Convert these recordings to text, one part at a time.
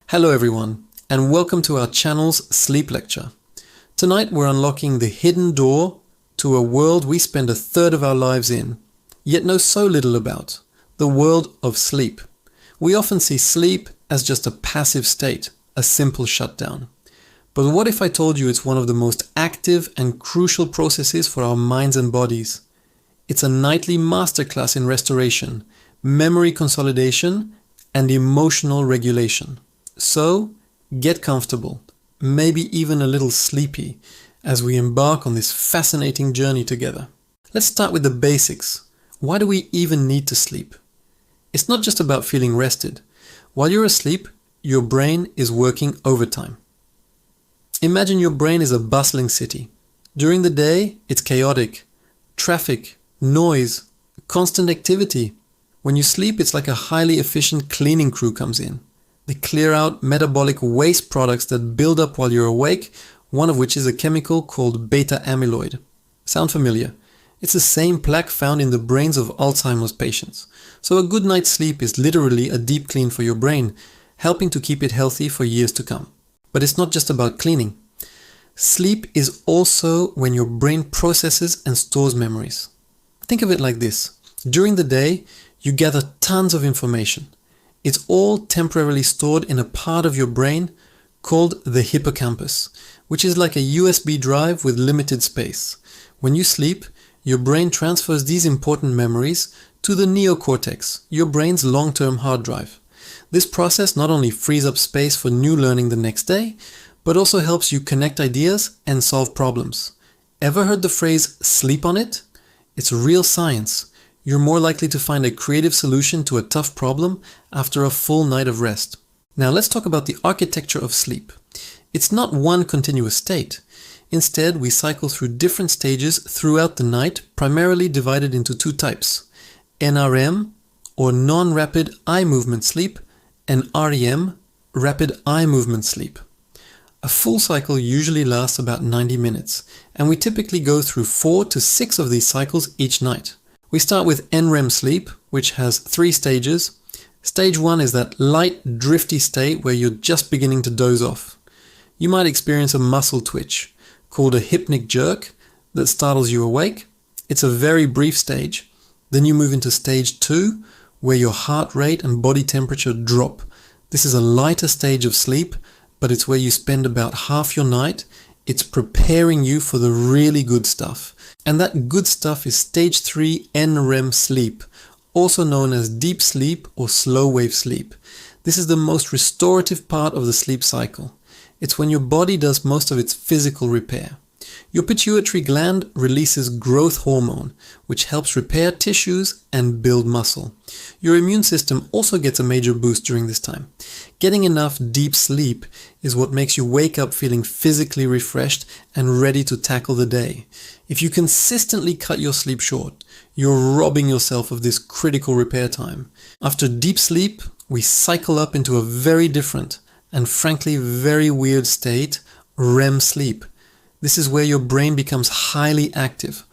Hello everyone, and welcome to our channel's sleep lecture. Tonight we're unlocking the hidden door to a world we spend a third of our lives in, yet know so little about, the world of sleep. We often see sleep as just a passive state, a simple shutdown. But what if I told you it's one of the most active and crucial processes for our minds and bodies? It's a nightly masterclass in restoration, memory consolidation, and emotional regulation. So, get comfortable, maybe even a little sleepy, as we embark on this fascinating journey together. Let's start with the basics. Why do we even need to sleep? It's not just about feeling rested. While you're asleep, your brain is working overtime. Imagine your brain is a bustling city. During the day, it's chaotic. Traffic, noise, constant activity. When you sleep, it's like a highly efficient cleaning crew comes in. They clear out metabolic waste products that build up while you're awake, one of which is a chemical called beta amyloid. Sound familiar? It's the same plaque found in the brains of Alzheimer's patients. So a good night's sleep is literally a deep clean for your brain, helping to keep it healthy for years to come. But it's not just about cleaning. Sleep is also when your brain processes and stores memories. Think of it like this. During the day, you gather tons of information. It's all temporarily stored in a part of your brain called the hippocampus, which is like a USB drive with limited space. When you sleep, your brain transfers these important memories to the neocortex, your brain's long-term hard drive. This process not only frees up space for new learning the next day, but also helps you connect ideas and solve problems. Ever heard the phrase sleep on it? It's real science. You're more likely to find a creative solution to a tough problem after a full night of rest. Now let's talk about the architecture of sleep. It's not one continuous state. Instead, we cycle through different stages throughout the night, primarily divided into two types: NRM, or non-rapid eye movement sleep, and REM, rapid eye movement sleep. A full cycle usually lasts about 90 minutes, and we typically go through 4 to 6 of these cycles each night. We start with NREM sleep, which has 3 stages. Stage 1 is that light, drifty state where you're just beginning to doze off. You might experience a muscle twitch, called a hypnic jerk, that startles you awake. It's a very brief stage. Then you move into stage 2, where your heart rate and body temperature drop. This is a lighter stage of sleep, but it's where you spend about half your night. It's preparing you for the really good stuff. And that good stuff is stage 3 NREM sleep, also known as deep sleep or slow wave sleep. This is the most restorative part of the sleep cycle. It's when your body does most of its physical repair. Your pituitary gland releases growth hormone, which helps repair tissues and build muscle. Your immune system also gets a major boost during this time. Getting enough deep sleep is what makes you wake up feeling physically refreshed and ready to tackle the day. If you consistently cut your sleep short, you're robbing yourself of this critical repair time. After deep sleep, we cycle up into a very different and frankly very weird state, REM sleep. This is where your brain becomes highly active,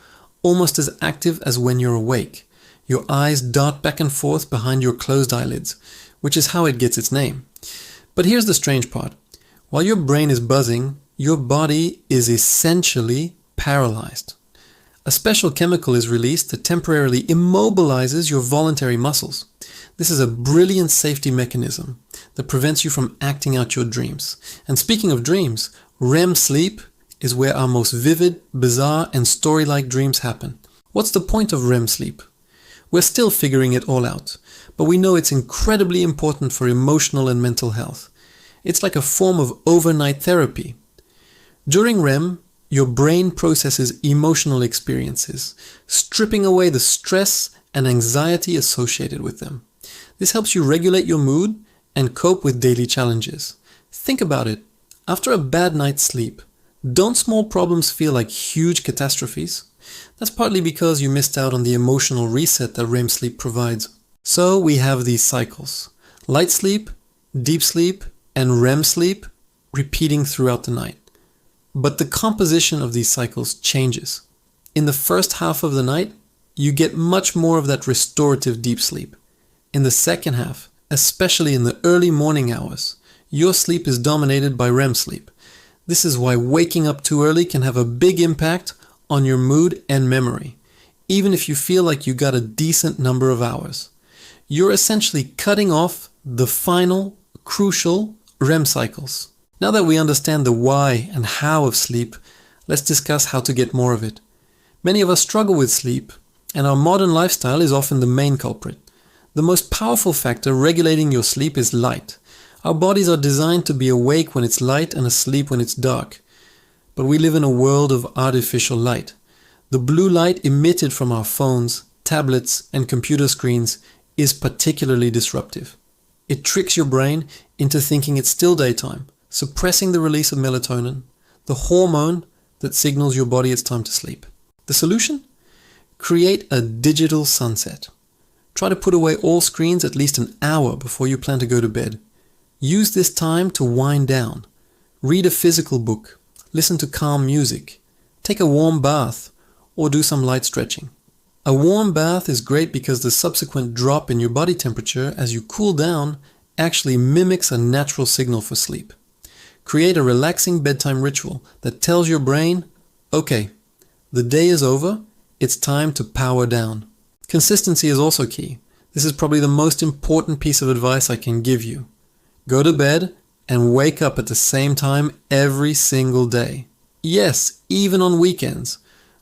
almost as active as when you're awake. Your eyes dart back and forth behind your closed eyelids, which is how it gets its name. But here's the strange part. While your brain is buzzing, your body is essentially paralyzed. A special chemical is released that temporarily immobilizes your voluntary muscles. This is a brilliant safety mechanism that prevents you from acting out your dreams. And speaking of dreams, REM sleep is where our most vivid, bizarre, and story-like dreams happen. What's the point of REM sleep? We're still figuring it all out, but we know it's incredibly important for emotional and mental health. It's like a form of overnight therapy. During REM, your brain processes emotional experiences, stripping away the stress and anxiety associated with them. This helps you regulate your mood and cope with daily challenges. Think about it. After a bad night's sleep, don't small problems feel like huge catastrophes? That's partly because you missed out on the emotional reset that REM sleep provides. So we have these cycles: light sleep, deep sleep, and REM sleep repeating throughout the night. But the composition of these cycles changes. In the first half of the night, you get much more of that restorative deep sleep. In the second half, especially in the early morning hours, your sleep is dominated by REM sleep. This is why waking up too early can have a big impact on your mood and memory, even if you feel like you got a decent number of hours. You're essentially cutting off the final, crucial REM cycles. Now that we understand the why and how of sleep, let's discuss how to get more of it. Many of us struggle with sleep, and our modern lifestyle is often the main culprit. The most powerful factor regulating your sleep is light. Our bodies are designed to be awake when it's light and asleep when it's dark. But we live in a world of artificial light. The blue light emitted from our phones, tablets, and computer screens is particularly disruptive. It tricks your brain into thinking it's still daytime, suppressing the release of melatonin, the hormone that signals your body it's time to sleep. The solution? Create a digital sunset. Try to put away all screens at least an hour before you plan to go to bed. Use this time to wind down. Read a physical book, listen to calm music, take a warm bath, or do some light stretching. A warm bath is great because the subsequent drop in your body temperature as you cool down actually mimics a natural signal for sleep. Create a relaxing bedtime ritual that tells your brain, okay, the day is over, it's time to power down. Consistency is also key. This is probably the most important piece of advice I can give you. Go to bed and wake up at the same time every single day. Yes, even on weekends.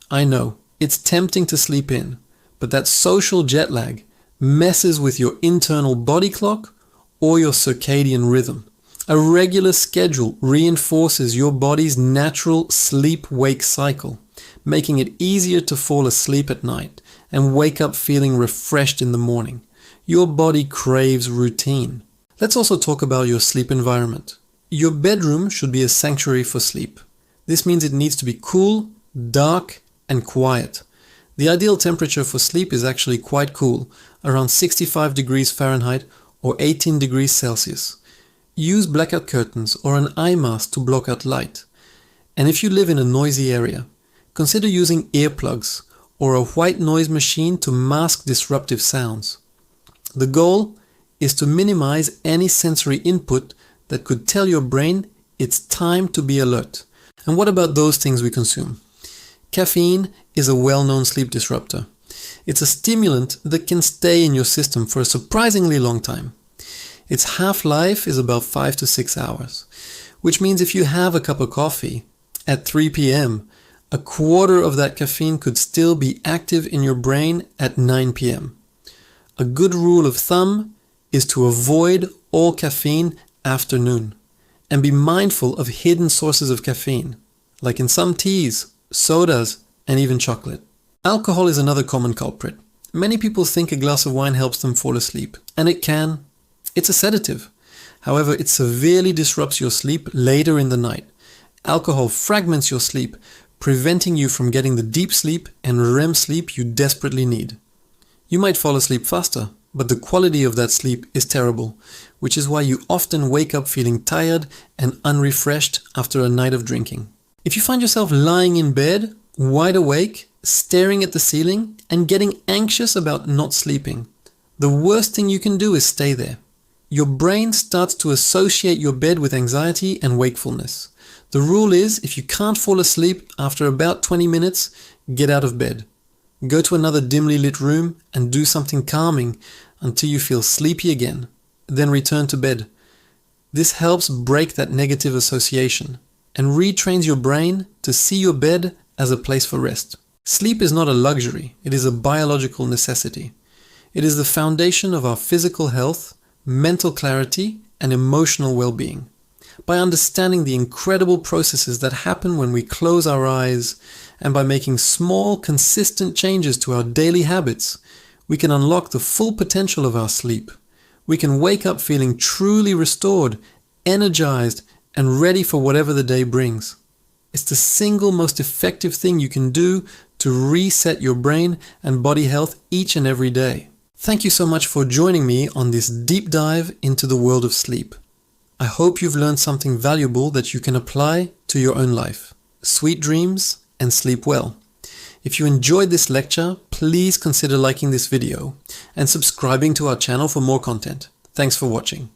I know, it's tempting to sleep in, but that social jet lag messes with your internal body clock or your circadian rhythm. A regular schedule reinforces your body's natural sleep-wake cycle, making it easier to fall asleep at night and wake up feeling refreshed in the morning. Your body craves routine. Let's also talk about your sleep environment. Your bedroom should be a sanctuary for sleep. This means it needs to be cool, dark, and quiet. The ideal temperature for sleep is actually quite cool, around 65 degrees Fahrenheit or 18 degrees Celsius. Use blackout curtains or an eye mask to block out light. And if you live in a noisy area, consider using earplugs or a white noise machine to mask disruptive sounds. The goal is to minimize any sensory input that could tell your brain it's time to be alert. And what about those things we consume? Caffeine is a well-known sleep disruptor. It's a stimulant that can stay in your system for a surprisingly long time. Its half-life is about 5 to 6 hours, which means if you have a cup of coffee at 3 p.m., a quarter of that caffeine could still be active in your brain at 9 p.m. A good rule of thumb is to avoid all caffeine after noon and be mindful of hidden sources of caffeine, like in some teas, sodas, and even chocolate. Alcohol is another common culprit. Many people think a glass of wine helps them fall asleep, and it can. It's a sedative. However, it severely disrupts your sleep later in the night. Alcohol fragments your sleep, preventing you from getting the deep sleep and REM sleep you desperately need. You might fall asleep faster, but the quality of that sleep is terrible, which is why you often wake up feeling tired and unrefreshed after a night of drinking. If you find yourself lying in bed, wide awake, staring at the ceiling, and getting anxious about not sleeping, the worst thing you can do is stay there. Your brain starts to associate your bed with anxiety and wakefulness. The rule is, if you can't fall asleep after about 20 minutes, get out of bed. Go to another dimly lit room and do something calming until you feel sleepy again. Then return to bed. This helps break that negative association and retrains your brain to see your bed as a place for rest. Sleep is not a luxury, it is a biological necessity. It is the foundation of our physical health, mental clarity, and emotional well-being. By understanding the incredible processes that happen when we close our eyes, and by making small, consistent changes to our daily habits, we can unlock the full potential of our sleep. We can wake up feeling truly restored, energized, and ready for whatever the day brings. It's the single most effective thing you can do to reset your brain and body health each and every day. Thank you so much for joining me on this deep dive into the world of sleep. I hope you've learned something valuable that you can apply to your own life. Sweet dreams and sleep well. If you enjoyed this lecture, please consider liking this video and subscribing to our channel for more content. Thanks for watching.